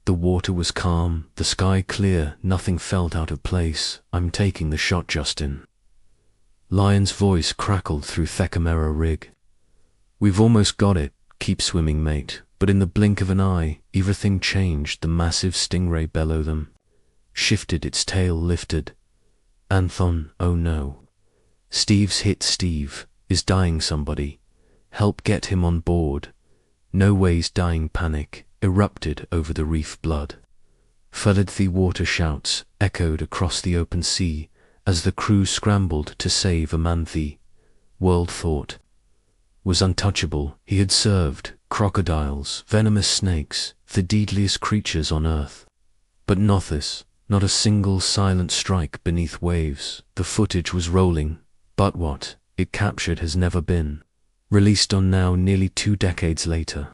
The water was calm, the sky clear, nothing felt out of place. "I'm taking the shot, Justin." Lion's voice crackled through Thecamera rig. "We've almost got it. Keep swimming, mate." But in the blink of an eye, everything changed. The massive stingray below them shifted, its tail lifted. Anthon, oh no. Steve's hit. Steve is dying. Somebody help get him on board. No way's dying. Panic erupted over the reef. Blood flooded. The water shouts echoed across the open sea as the crew scrambled to save a man the world thought was untouchable. He had served crocodiles, venomous snakes, the deadliest creatures on earth. But not this, not a single silent strike beneath waves. The footage was rolling, but what it captured has never been released on now, nearly 2 decades later.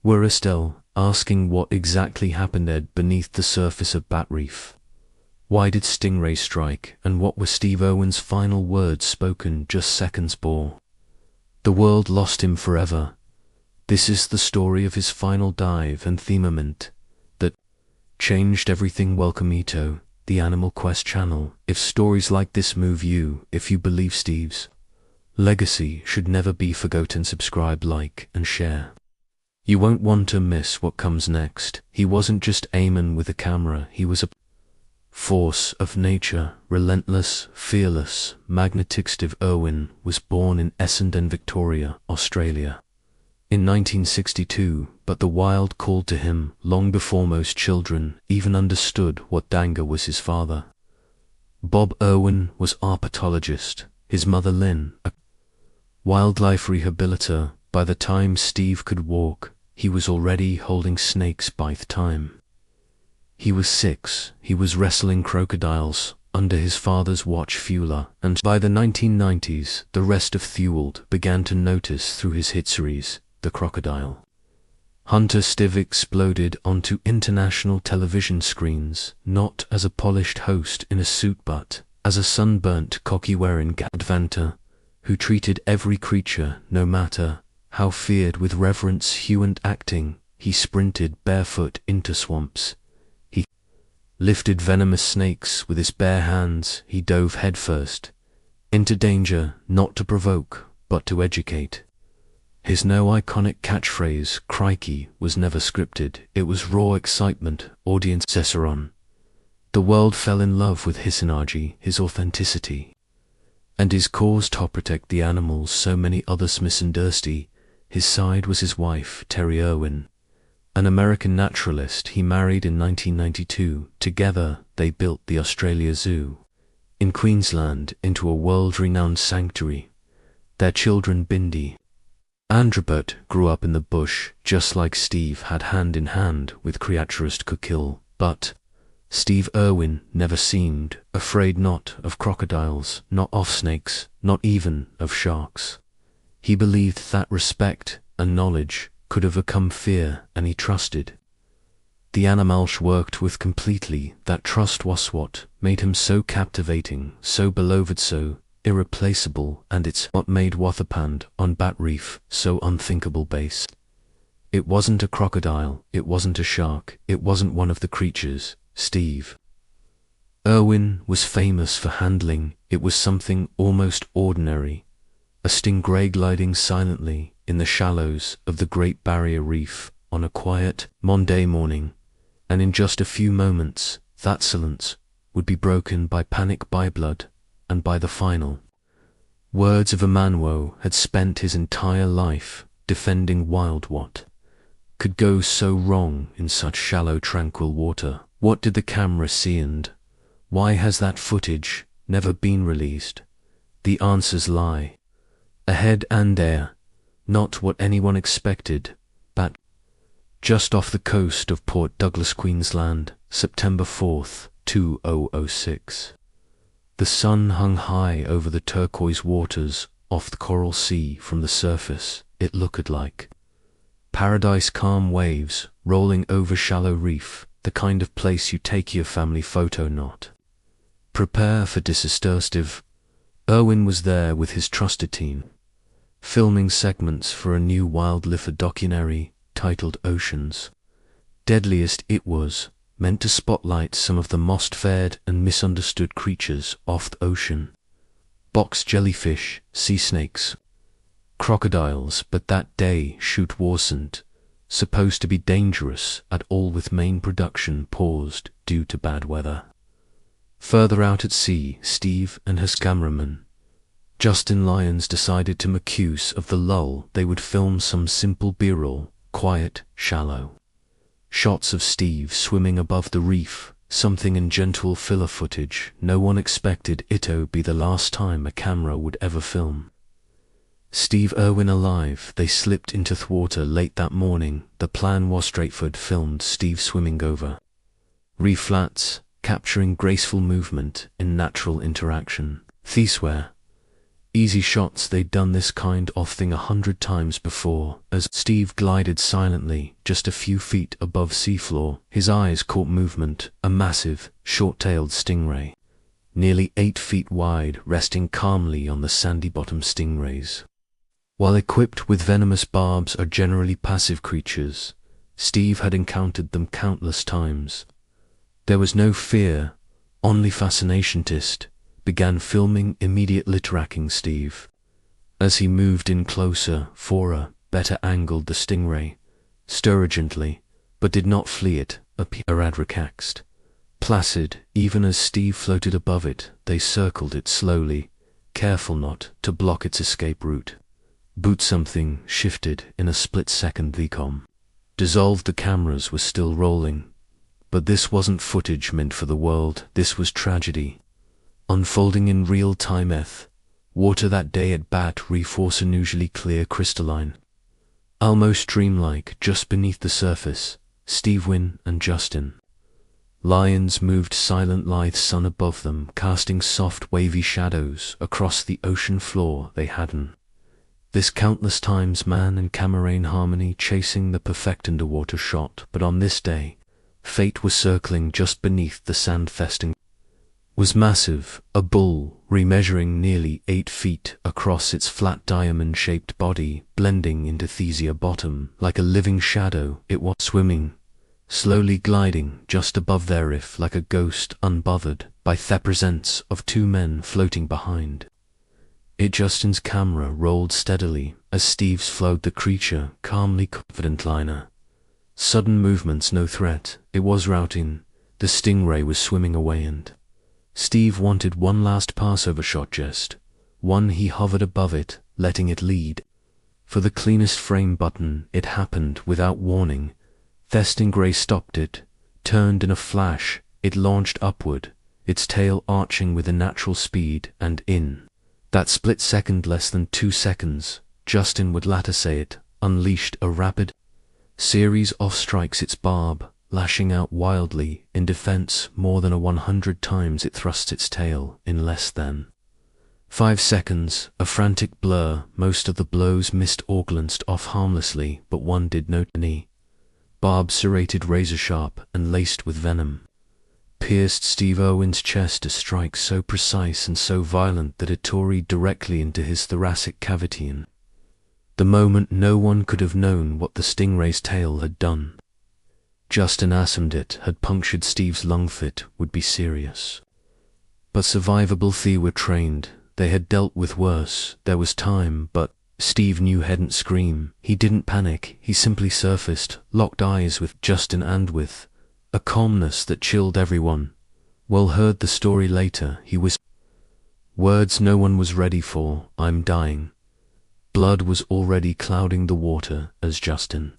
We're still asking what exactly happened beneath the surface of Bat Reef. Why did Stingray strike, and what were Steve Irwin's final words spoken just seconds before the world lost him forever? This is the story of his final dive and themament that changed everything. Welcome to the Animal Quest channel. If stories like this move you, if you believe Steve's legacy should never be forgotten, subscribe, like, and share. You won't want to miss what comes next. He wasn't just aiming with a camera, he was a force of nature, relentless, fearless, magnetic. Steve Irwin was born in Essendon, Victoria, Australia, in 1962, but the wild called to him long before most children even understood what danger was. His father, Bob Irwin, was a pathologist, his mother Lynn, a wildlife rehabilitator. By the time Steve could walk, he was already holding snakes. By the time he was 6, he was wrestling crocodiles under his father's watch. Fuller, and by the 1990s, the rest of the world began to notice through his hit series, The Crocodile Hunter. Steve exploded onto international television screens, not as a polished host in a suit, but as a sunburnt, cocky-wearing adventurer who treated every creature, no matter how feared, with reverence. Hue and acting, he sprinted barefoot into swamps. He lifted venomous snakes with his bare hands. He dove headfirst into danger, not to provoke, but to educate. His now iconic catchphrase, "Crikey," was never scripted. It was raw excitement, audience Cicerone. The world fell in love with his energy, his authenticity, and his cause to protect the animals so many others misunderstood. His side was his wife, Terry Irwin, an American naturalist he married in 1992. Together, they built the Australia Zoo in Queensland into a world-renowned sanctuary. Their children, Bindi and Robert, grew up in the bush, just like Steve had hand in hand with creaturist Kukil. But Steve Irwin never seemed afraid, not of crocodiles, not of snakes, not even of sharks. He believed that respect and knowledge could overcome fear, and he trusted the animals worked with completely. That trust was what made him so captivating, so beloved, so irreplaceable, and it's what made Wathapand on Bat Reef so unthinkable. Based. It wasn't a crocodile, it wasn't a shark, it wasn't one of the creatures Steve Irwin was famous for handling. It was something almost ordinary. A stingray gliding silently in the shallows of the Great Barrier Reef on a quiet Monday morning, and in just a few moments that silence would be broken by panic, by blood, and by the final words of a man who had spent his entire life defending wild. What could go so wrong in such shallow, tranquil water? What did the camera see, and why has that footage never been released? The answers lie ahead, and there, not what anyone expected, but just off the coast of Port Douglas, Queensland, September 4th, 2006. The sun hung high over the turquoise waters off the Coral Sea. From the surface, it looked like paradise, calm waves rolling over shallow reef, the kind of place you take your family photo, not prepare for disaster. Steve Irwin was there with his trusted team, filming segments for a new wildlife documentary titled Ocean's deadliest it was, meant to spotlight some of the most feared and misunderstood creatures of the ocean. Box jellyfish, sea snakes, crocodiles, but that day shoot wasn't supposed to be dangerous at all, with main production paused due to bad weather. Further out at sea, Steve and his cameraman, Justin Lyons, decided to make use of the lull. They would film some simple B-roll, quiet, shallow shots of Steve swimming above the reef, something in gentle filler footage. No one expected it'd be the last time a camera would ever film Steve Irwin alive. They slipped into the water late that morning. The plan was straightforward: filmed Steve swimming over reef flats, capturing graceful movement in natural interaction. These were easy shots. They'd done this kind of thing 100 times before. As Steve glided silently just a few feet above seafloor, his eyes caught movement. A massive, short-tailed stingray, nearly 8 feet wide, resting calmly on the sandy bottom. Stingrays, while equipped with venomous barbs, are generally passive creatures. Steve had encountered them countless times. There was no fear, only fascination. Tist began filming, immediately tracking Steve. As he moved in closer for a better angle, the stingray stirred gently, but did not flee. It appeared relaxed, placid. Even as Steve floated above it, they circled it slowly, careful not to block its escape route. But something shifted in a split second. The dissolved. The cameras were still rolling, but this wasn't footage meant for the world. This was tragedy unfolding in real time. Water that day at Bat Reef was unusually clear, crystalline, almost dreamlike. Just beneath the surface, Steve, Wynn, and Justin Lyons moved, silent, lithe sun above them, casting soft, wavy shadows across the ocean floor. They hadn't this countless times, man and camera in harmony, chasing the perfect underwater shot. But on this day, fate was circling just beneath the sand. Festing was massive, a bull remeasuring nearly 8 feet across its flat diamond-shaped body, blending into Thesia bottom like a living shadow. It was swimming, slowly gliding just above their reef like a ghost, unbothered by the presence of 2 men floating behind it. Justin's camera rolled steadily as Steve's flowed, the creature calmly, confident. Liner sudden movements, no threat. It was routing. The stingray was swimming away, and Steve wanted one last passover shot, just one. He hovered above it, letting it lead for the cleanest frame button. It happened without warning. The stingray stopped it, turned in a flash. It launched upward, its tail arching with a natural speed, and in that split second, less than 2 seconds, Justin would later say it unleashed a rapid series of strikes, its barb lashing out wildly in defense. More than 100 times it thrust its tail in less than 5 seconds, a frantic blur. Most of the blows missed or glanced off harmlessly, but one did. No knee barb, serrated, razor sharp, and laced with venom, pierced Steve Irwin's chest. A strike so precise and so violent that it tore directly into his thoracic cavity. In the moment, no one could have known what the stingray's tail had done. Justin assumed it had punctured Steve's lung. Fit would be serious, but survivable. They were trained. They had dealt with worse. There was time, but Steve knew hadn't scream. He didn't panic. He simply surfaced, locked eyes with Justin, and with a calmness that chilled everyone. Will heard the story later. He whispered words no one was ready for. I'm dying. Blood was already clouding the water as Justin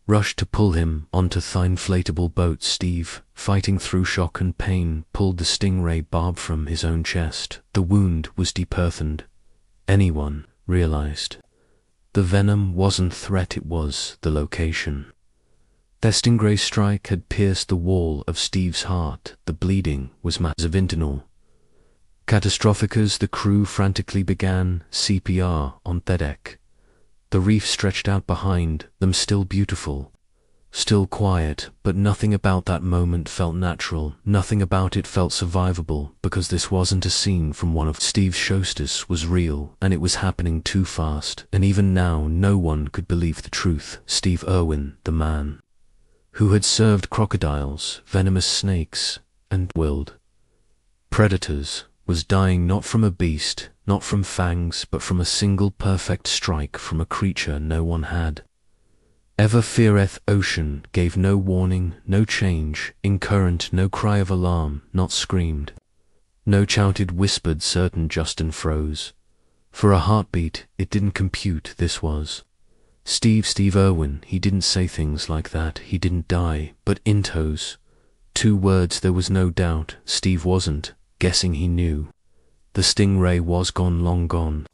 rushed to pull him onto the inflatable boat. Steve, fighting through shock and pain, pulled the stingray barb from his own chest. The wound was deep-earthened. Anyone realized the venom wasn't threat, it was the location. The stingray's strike had pierced the wall of Steve's heart. The bleeding was massive, internal, catastrophic. As the crew frantically began CPR on the deck, the reef stretched out behind them, still beautiful, still quiet, but nothing about that moment felt natural. Nothing about it felt survivable, because this wasn't a scene from one of Steve's shows. This was real, and it was happening too fast. And even now, no one could believe the truth. Steve Irwin, the man who had served crocodiles, venomous snakes, and willed predators, was dying not from a beast, not from fangs, but from a single perfect strike from a creature no one had ever feareth. Ocean gave no warning, no change in current, no cry of alarm, not screamed, no shouted, whispered. Certain Justin froze. For a heartbeat, it didn't compute. This was Steve Irwin. He didn't say things like that. He didn't die, but intos. 2 words, there was no doubt. Steve wasn't guessing, he knew. The stingray was gone, long gone.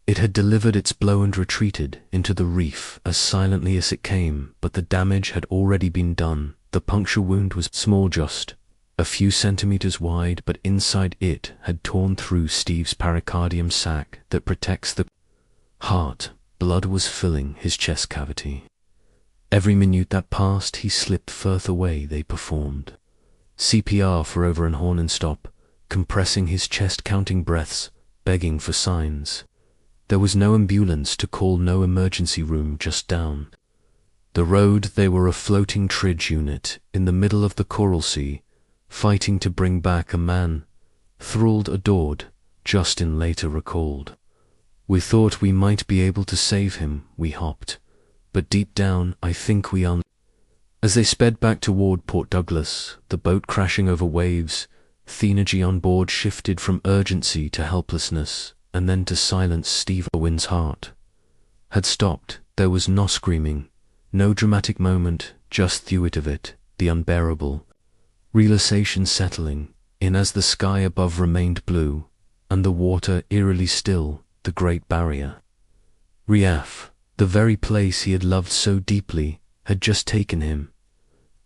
It had delivered its blow and retreated into the reef as silently as it came, but the damage had already been done. The puncture wound was small, just a few centimeters wide, but inside it had torn through Steve's pericardium sac that protects the heart. Blood was filling his chest cavity. Every minute that passed, he slipped further away. They performed CPR for over an horn and stop, compressing his chest, counting breaths, begging for signs. There was no ambulance to call, no emergency room. Just down the road they were a floating tridge unit in the middle of the coral sea, fighting to bring back a man thralled, adored. Justin later recalled, "We thought we might be able to save him, we hopped, but deep down I think we are." As they sped back toward Port Douglas, the boat crashing over waves, the energy on board shifted from urgency to helplessness, and then to silence. Steve Irwin's heart had stopped. There was no screaming, no dramatic moment, just the weight of it, the unbearable realization settling in as the sky above remained blue, and the water eerily still. The Great Barrier Reef, the very place he had loved so deeply, had just taken him.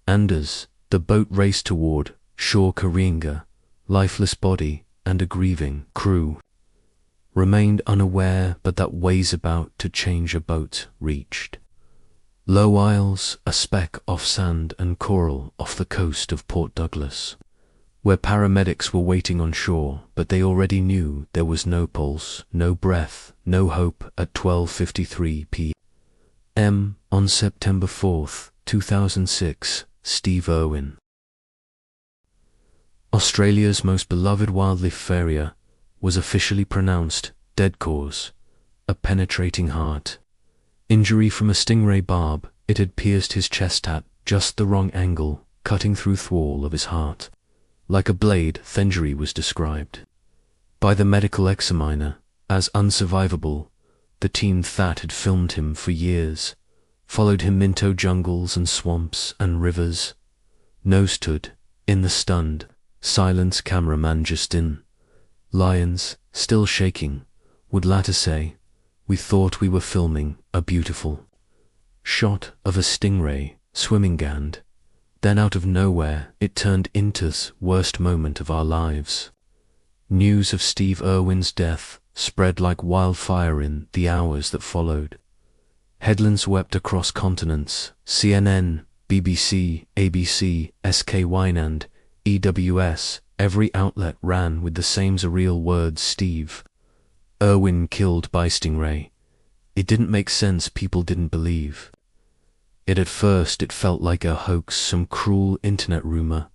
And as the boat raced toward shore, Karinga, lifeless body and a grieving crew, remained unaware, but that ways about to change a boat reached low isles, a speck off sand and coral off the coast of Port Douglas, where paramedics were waiting on shore, but they already knew there was no pulse, no breath, no hope. At 12:53 p.m. on September 4th, 2006, Steve Irwin, Australia's most beloved wildlife farrier, was officially pronounced dead. Cause: a penetrating heart injury from a stingray barb. It had pierced his chest at just the wrong angle, cutting through the wall of his heart like a blade. The injury was described by the medical examiner as unsurvivable. The team that had filmed him for years followed him into jungles and swamps and rivers. No stood in the stunned silence. Cameraman Justin Lyons, still shaking, would later say, "We thought we were filming a beautiful shot of a stingray swimming gand. Then out of nowhere, it turned into the worst moment of our lives." News of Steve Irwin's death spread like wildfire in the hours that followed. Headlines swept across continents. CNN, BBC, ABC, SKY and EWS, every outlet ran with the same surreal words: Steve Irwin killed by stingray. It didn't make sense. People didn't believe it. At first it felt like a hoax, some cruel internet rumor,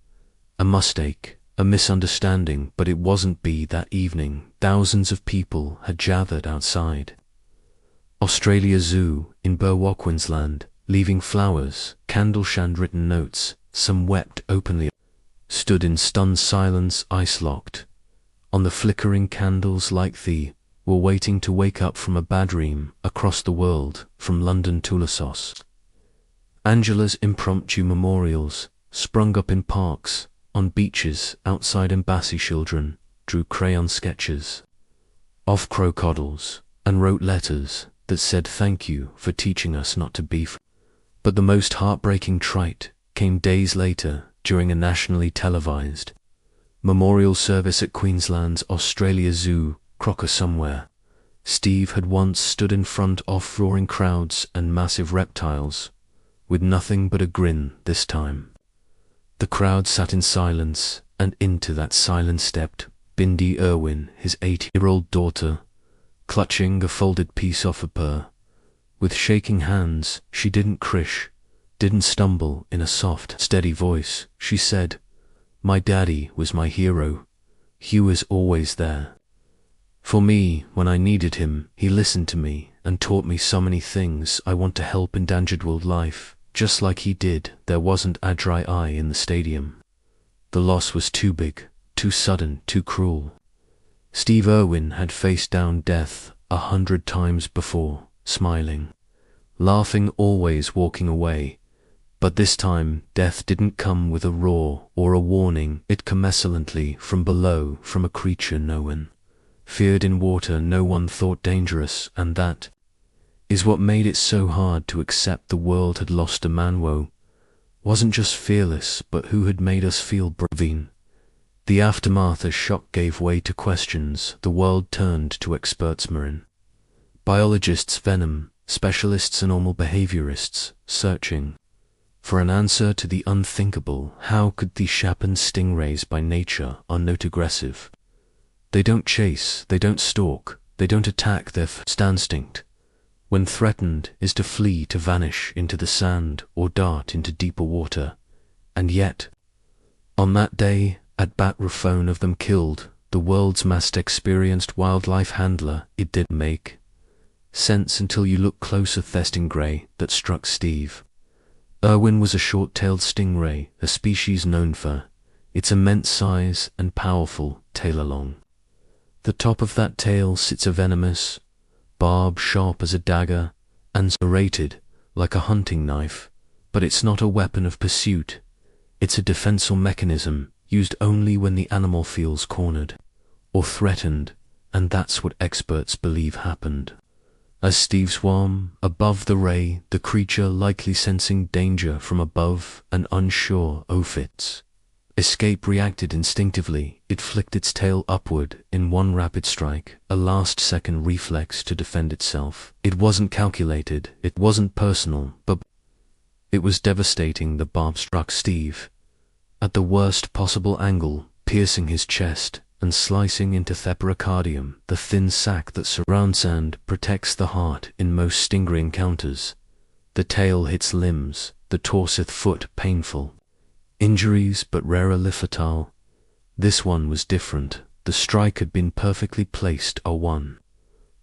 a mistake, a misunderstanding, but it wasn't. That evening, thousands of people had gathered outside Australia Zoo in Brancheau, Queensland, leaving flowers, candles, handwritten notes. Some wept openly, stood in stunned silence, eyes locked on the flickering candles, like they were waiting to wake up from a bad dream. Across the world, from London to Los Angeles, impromptu memorials sprung up in parks, on beaches, outside embassy. Children drew crayon sketches of crocodiles and wrote letters that said, "Thank you for teaching us not to be." But the most heartbreaking trait came days later, during a nationally televised memorial service at Queensland's Australia Zoo. Crocker somewhere, Steve had once stood in front of roaring crowds and massive reptiles, with nothing but a grin this time. The crowd sat in silence, and into that silence stepped Bindi Irwin, his 8-year-old daughter, clutching a folded piece of paper. With shaking hands, she didn't cringe, didn't stumble. In a soft, steady voice, she said, "My daddy was my hero. He was always there for me when I needed him. He listened to me and taught me so many things. I want to help endangered wildlife, just like he did." There wasn't a dry eye in the stadium. The loss was too big, too sudden, too cruel. Steve Irwin had faced down death 100 times before, smiling, laughing, always walking away. But this time, death didn't come with a roar or a warning. It came silently from below, from a creature no one feared in water, no one thought dangerous, and that is what made it so hard to accept. The world had lost a man who wasn't just fearless, but who had made us feel brave. The aftermath as shock gave way to questions. The world turned to experts, marine biologists, venom specialists, and animal behaviorists, searching for an answer to the unthinkable. How could these sharpened stingrays, by nature, are not aggressive? They don't chase, they don't stalk, they don't attack. Their first instinct, when threatened, is to flee, to vanish into the sand or dart into deeper water. And yet, on that day, at Brancheau, of them killed, the world's most experienced wildlife handler. It didn't make sense until you look closer. The stingray that struck Steve Irwin was a short-tailed stingray, a species known for its immense size and powerful tail. Along the top of that tail sits a venomous barb, sharp as a dagger and serrated like a hunting knife. But it's not a weapon of pursuit. It's a defensive mechanism used only when the animal feels cornered or threatened, and that's what experts believe happened. As Steve swam above the ray, the creature, likely sensing danger from above and unsure of its escape, reacted instinctively. It flicked its tail upward in one rapid strike, a last-second reflex to defend itself. It wasn't calculated, it wasn't personal, but it was devastating. The barb struck Steve at the worst possible angle, piercing his chest and slicing into the pericardium, the thin sac that surrounds and protects the heart. In most stingray encounters, the tail hits limbs, the torso, foot, painful injuries, but rarely fatal. This one was different. The strike had been perfectly placed, a 1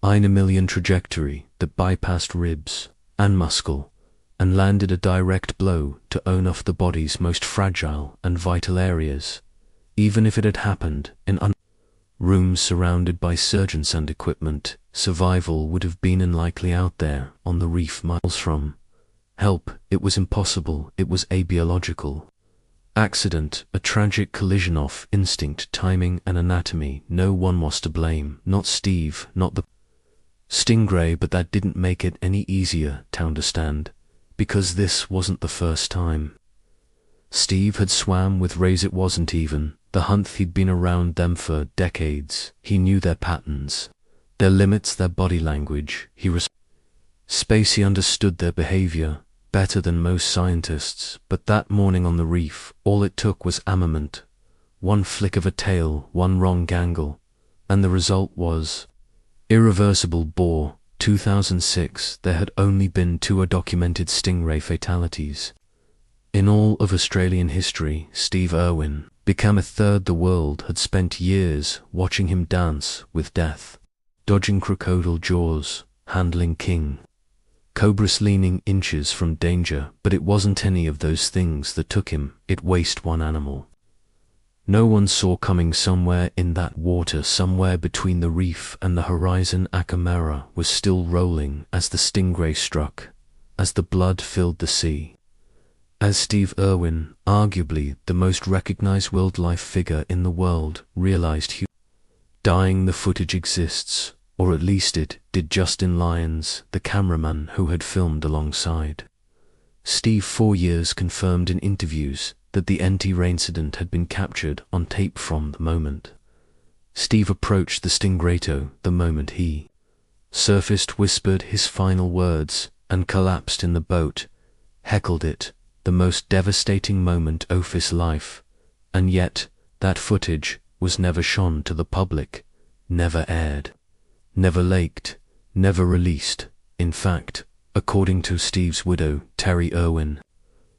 in a million trajectory that bypassed ribs and muscle and landed a direct blow to own off the body's most fragile and vital areas. Even if it had happened in rooms surrounded by surgeons and equipment, survival would have been unlikely. Out there on the reef, miles from help, it was impossible. It was a biological accident, a tragic collision of instinct, timing, and anatomy. No one was to blame, not Steve, not the stingray, but that didn't make it any easier to understand, because this wasn't the first time Steve had swam with rays. It wasn't even the hunt. He'd been around them for decades. He knew their patterns, their limits, their body language. He understood their behavior better than most scientists. But that morning on the reef, all it took was a moment, one flick of a tail, one wrong angle, and the result was irreversible. Bore 2006, there had only been 2 documented stingray fatalities in all of Australian history. Steve Irwin became a third. The world had spent years watching him dance with death, dodging crocodile jaws, handling king cobras, leaning inches from danger. But it wasn't any of those things that took him. It wasted one animal no one saw coming. Somewhere in that water, somewhere between the reef and the horizon, a camera was still rolling as the stingray struck, as the blood filled the sea. As Steve Irwin, arguably the most recognized wildlife figure in the world, realized he was dying. The footage exists, or at least it did. Justin Lyons, the cameraman who had filmed alongside Steve 4 years, confirmed in interviews that the anti-ray incident had been captured on tape from the moment Steve approached the stingray. The moment he surfaced, whispered his final words, and collapsed in the boat, heckled it, the most devastating moment of his life. And yet, that footage was never shown to the public, never aired, never leaked, never released. In fact, according to Steve's widow, Terry Irwin,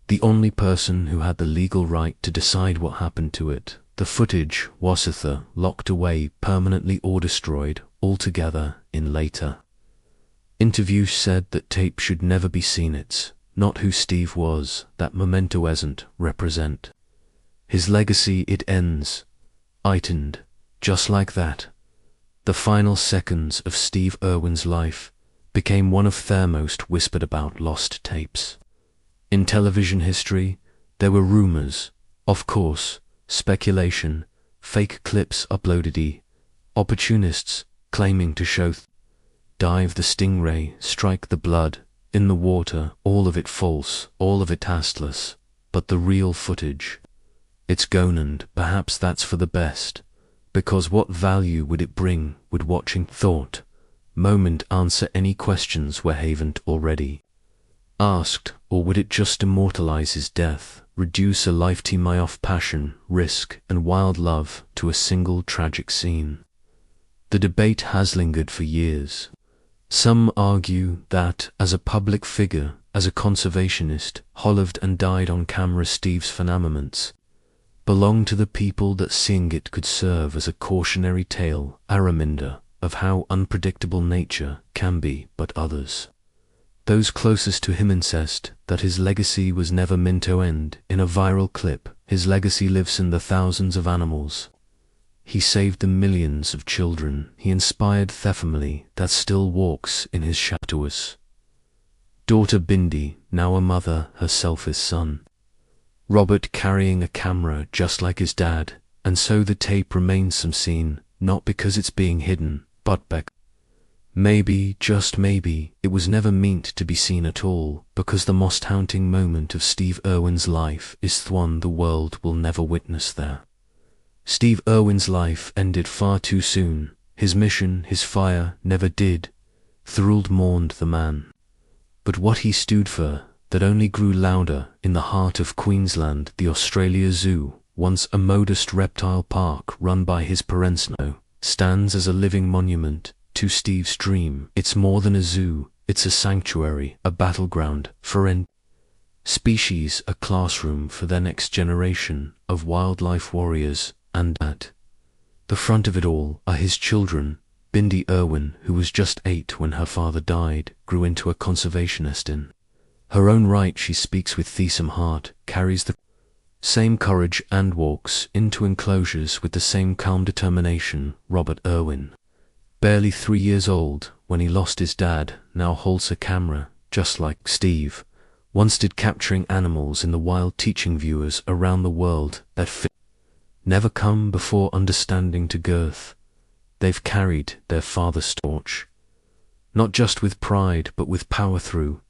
the only person who had the legal right to decide what happened to it. The footage was either locked away permanently or destroyed altogether in later interviews said that tape should never be seen. It's not who Steve was, that memento isn't represent his legacy. It ends, heightened, just like that. The final seconds of Steve Irwin's life became one of their most whispered about lost tapes. In television history, there were rumors, of course, speculation, fake clips uploaded, opportunists claiming to show dive the stingray, strike the blood, in the water, all of it false, all of it tasteless. But the real footage, it's gone, and perhaps that's for the best, because what value would it bring? Would watching thought moment answer any questions we haven't already asked, or would it just immortalize his death, reduce a lifetime of passion, risk, and wild love to a single tragic scene? The debate has lingered for years. Some argue that, as a public figure, as a conservationist, who lived and died on camera, Steve's phenomenons belonged to the people that seeing it could serve as a cautionary tale, a reminder of how unpredictable nature can be. But others, those closest to him, insist that his legacy was never meant to end in a viral clip. His legacy lives in the thousands of animals he saved, the millions of children he inspired, the family that still walks in his shadows. Daughter Bindi, now a mother herself, his son Robert carrying a camera just like his dad, and so the tape remains some scene, not because it's being hidden, but back. Maybe, just maybe, it was never meant to be seen at all, because the most haunting moment of Steve Irwin's life is the one the world will never witness there. Steve Irwin's life ended far too soon. His mission, his fire, never did. The world mourned the man. But what he stood for, that only grew louder in the heart of Queensland. The Australia Zoo, once a modest reptile park run by his parents, now stands as a living monument to Steve's dream. It's more than a zoo, it's a sanctuary, a battleground for species, a classroom for the next generation of wildlife warriors. And at the front of it all are his children. Bindi Irwin, who was just 8 when her father died, grew into a conservationist in her own right. She speaks with some heart, carries the same courage, and walks into enclosures with the same calm determination. Robert Irwin, barely 3 years old when he lost his dad, now holds a camera, just like Steve once did, capturing animals in the wild, teaching viewers around the world that never come before understanding to girth. They've carried their father's torch, not just with pride but with power, through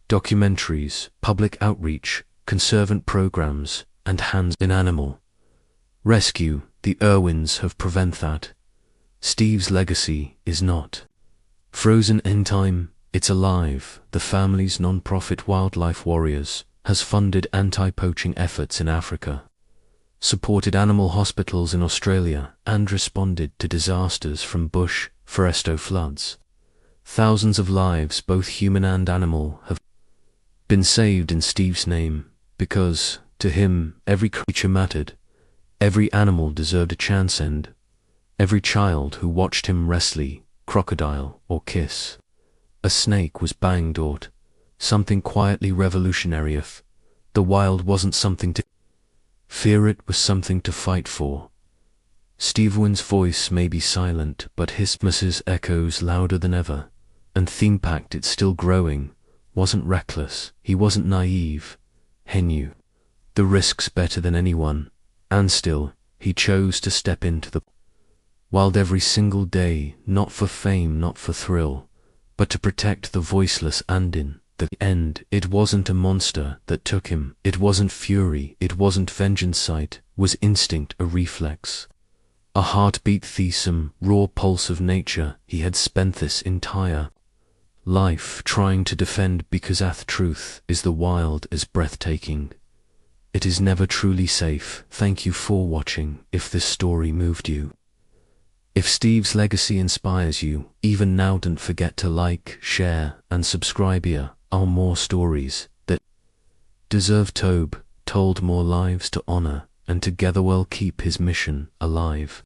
documentaries, public outreach, conservant programs, and hands in animal rescue. The Irwins have prevented that. Steve's legacy is not frozen in time, it's alive. The family's non-profit Wildlife Warriors has funded anti-poaching efforts in Africa, supported animal hospitals in Australia, and responded to disasters from bush, foresto floods. Thousands of lives, both human and animal, have been saved in Steve's name, because, to him, every creature mattered, every animal deserved a chance, and every child who watched him wrestle, crocodile, or kiss a snake was banged out. Something quietly revolutionary. If the wild wasn't something to fear, it was something to fight for. Steve Irwin's voice may be silent, but his message echoes louder than ever, and theme-packed. It's still growing. Wasn't reckless, he wasn't naive, he knew the risks better than anyone, and still, he chose to step into the wild every single day, not for fame, not for thrill, but to protect the voiceless. And in the end, it wasn't a monster that took him, it wasn't fury, it wasn't vengeance. Sight was instinct, a reflex, a heartbeat, some raw pulse of nature. He had spent this entire life trying to defend, because the truth is the wild is breathtaking. It is never truly safe. Thank you for watching. If this story moved you, if Steve's legacy inspires you, even now, don't forget to like, share, and subscribe. Here are more stories that deserve Tobe, told more lives to honor, and together we'll keep his mission alive.